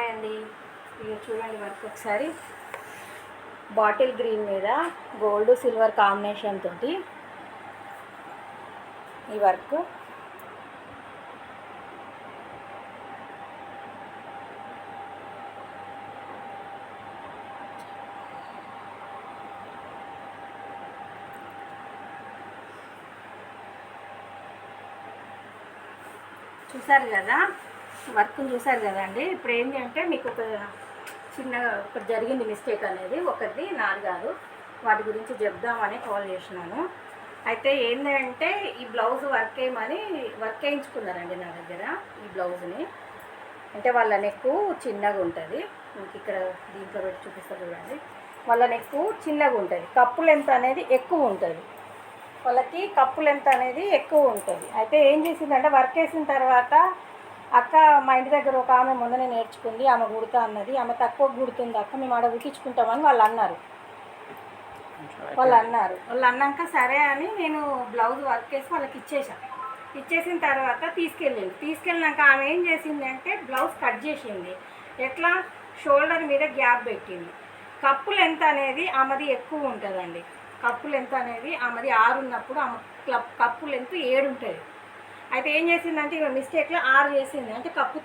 Hi అండి. ఇక చూడండి వర్క్ ఒకసారి బాటిల్ గ్రీన్ మీద గోల్డ్ సిల్వర్ కాంబినేషన్ తోటి ఈ వర్క్ చూసారు కదా, వర్క్ని చూసారు కదండి. ఇప్పుడు ఏంటి అంటే మీకు ఒక చిన్న ఒకటి జరిగింది మిస్టేక్ అనేది, ఒకటి నాది కాదు, వాటి గురించి చెప్దామని కాల్ చేసినాను. అయితే ఏంటంటే ఈ బ్లౌజ్ వర్క్ వేయించుకున్నారండి నా దగ్గర. ఈ బ్లౌజ్ని అంటే వాళ్ళ నెక్ చిన్నగా ఉంటుంది, మీకు ఇక్కడ దీంట్లో పెట్టి చూపిస్తారు చూడండి. వాళ్ళ నెక్ చిన్నగా ఉంటుంది, కప్పు లెంత్ అనేది ఎక్కువ ఉంటుంది, వాళ్ళకి కప్పు లెంత్ అనేది ఎక్కువ ఉంటుంది. అయితే ఏం చేసిందంటే వర్క్ వేసిన తర్వాత అక్క మా ఇంటి దగ్గర ఒక ఆమె మొన్ననే నేర్చుకుంది, ఆమె కుడతా అన్నది, ఆమె తక్కువ కుడుతుంది అక్క, మేము ఆడ కుట్టించుకుంటామని వాళ్ళు అన్నాక సరే అని నేను బ్లౌజ్ వర్క్ వేసి వాళ్ళకి ఇచ్చేసిన తర్వాత తీసుకెళ్ళినాక ఆమె ఏం చేసిందంటే బ్లౌజ్ కట్ చేసింది. ఎట్లా షోల్డర్ మీద గ్యాప్ పెట్టింది. కప్పు లెంత్ అనేది ఆమెది ఎక్కువ ఉంటుందండి. కప్పు లెంత్ అనేది ఆమెది 6 ఉన్నప్పుడు ఆమె కప్పు లెంత్ 7 ఉంటుంది. అయితే ఏం చేసిందంటే ఇక్కడ మిస్టేక్లో 6 చేసింది, అంటే కప్పు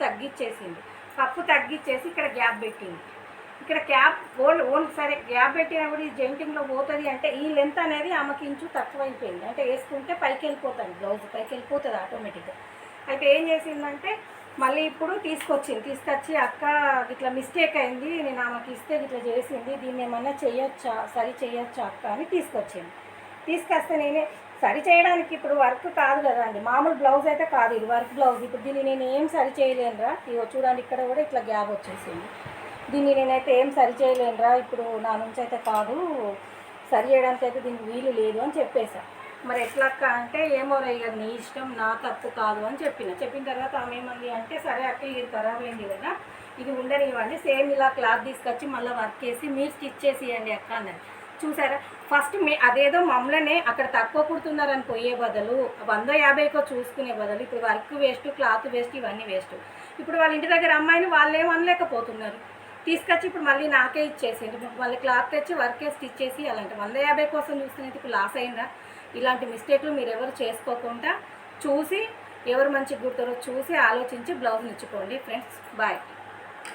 తగ్గించేసి ఇక్కడ గ్యాప్ పెట్టింది. ఇక్కడ సరే గ్యాప్ పెట్టినప్పుడు ఈ జెంటింగ్లో పోతుంది అంటే ఈ లెంత్ అనేది ఆమెకి ఇంచు తక్కువైపోయింది. అంటే వేసుకుంటే పైకి వెళ్ళిపోతుంది, బ్లౌజ్ పైకి వెళ్ళిపోతుంది ఆటోమేటిక్గా. అయితే ఏం చేసిందంటే మళ్ళీ ఇప్పుడు తీసుకొచ్చి అక్క ఇట్లా మిస్టేక్ అయింది, నేను ఆమెకి ఇస్తే ఇట్లా చేసింది, దీన్ని ఏమన్నా సరి చేయొచ్చా అక్క అని తీసుకొస్తే నేనే సరి చేయడానికి ఇప్పుడు వర్క్ కాదు కదా అండి, మామూలు బ్లౌజ్ అయితే కాదు, ఇది వర్క్ బ్లౌజ్. ఇప్పుడు దీన్ని నేను ఏం సరి చేయలేనురా, ఇగో చూడండి ఇక్కడ కూడా ఇట్లా గ్యాప్ వచ్చేసింది, దీన్ని నేనైతే ఏం సరి చేయలేనురా, ఇప్పుడు నా నుంచి అయితే కాదు, సరి చేయడానికి అయితే దీనికి వీలు లేదు అని చెప్పేసా. మరి ఎట్లా అక్క అంటే ఏమో ఇక నీ ఇష్టం, నా తప్పు కాదు అని చెప్పిన తర్వాత ఆమె ఏమంది అంటే సరే అక్క ఇది ఖరాబ్ అయింది కదా, ఇది ఉండనివ్వండి, సేమ్ ఇలా క్లాత్ తీసుకొచ్చి మళ్ళీ వర్క్ వేసి మీరు స్టిచ్ చేసి ఇవ్వండి అక్క అన్నది. చూసారా, ఫస్ట్ అదేదో మమ్మల్నే అక్కడ తక్కువ కుడుతున్నారని పోయే బదులు 150కో చూసుకునే బదులు ఇప్పుడు వర్క్ వేస్ట్, క్లాత్ వేస్ట్, ఇవన్నీ వేస్ట్. ఇప్పుడు వాళ్ళ ఇంటి దగ్గర అమ్మాయిని వాళ్ళు ఏమనలేకపోతున్నారు, తీసుకొచ్చి ఇప్పుడు మళ్ళీ నాకే ఇచ్చేసింది, మళ్ళీ క్లాత్ తెచ్చి వర్క్ వేసి స్టిచ్ చేసి అలాంటి 150 కోసం చూస్తున్నది ఇప్పుడు లాస్ అయిందా. ఇలాంటి మిస్టేక్లు మీరు ఎవరు చేసుకోకుండా చూసి ఎవరు మంచిగా కుడతారో చూసి ఆలోచించి బ్లౌజ్ని ఇచ్చుకోండి ఫ్రెండ్స్. బాయ్.